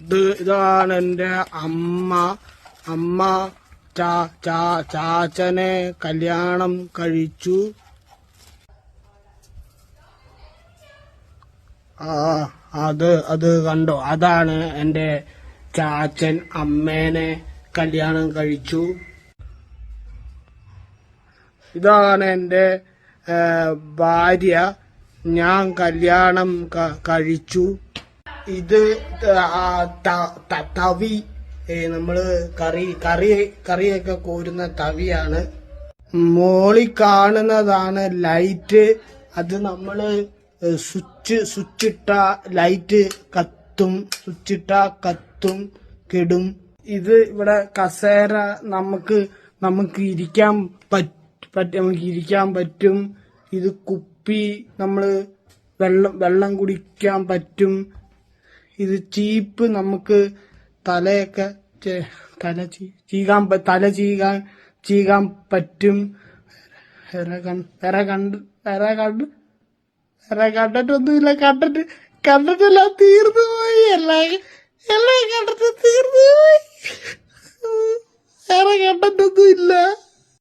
ഇതാണ് എൻ്റെ അമ്മ. അമ്മ ചാച്ചനെ കല്യാണം കഴിച്ചു. അത് കണ്ടോ, അതാണ് എൻ്റെ ചാച്ചൻ അമ്മേനെ കല്യാണം കഴിച്ചു. ഇതാണ് എൻ്റെ ഭാര്യ, ഞാൻ കല്യാണം കഴിച്ചു. ഇത് തവി, നമ്മള് കറിയൊക്കെ കോരുന്ന തവിയാണ്. മോളി കാണുന്നതാണ് ലൈറ്റ്. അത് നമ്മള് സ്വിച്ചിട്ട ലൈറ്റ് കത്തും, സ്വിച്ചിട്ട കത്തും കെടും. ഇത് ഇവിടെ കസേര, നമുക്ക് ഇരിക്കാൻ പറ്റും. ഇത് കുപ്പി, നമ്മള് വെള്ളം കുടിക്കാൻ പറ്റും. ഇത് ചീപ്പ്, നമുക്ക് തലയൊക്കെ തല ചീകാൻ പറ്റും. കണ്ടിട്ടൊന്നുമില്ല, കണ്ടിട്ടില്ല, തീർന്നു പോയി. എല്ലാം കണ്ടിട്ട് തീർന്നു പോയി. വേറെ കണ്ടിട്ടൊന്നും ഇല്ല.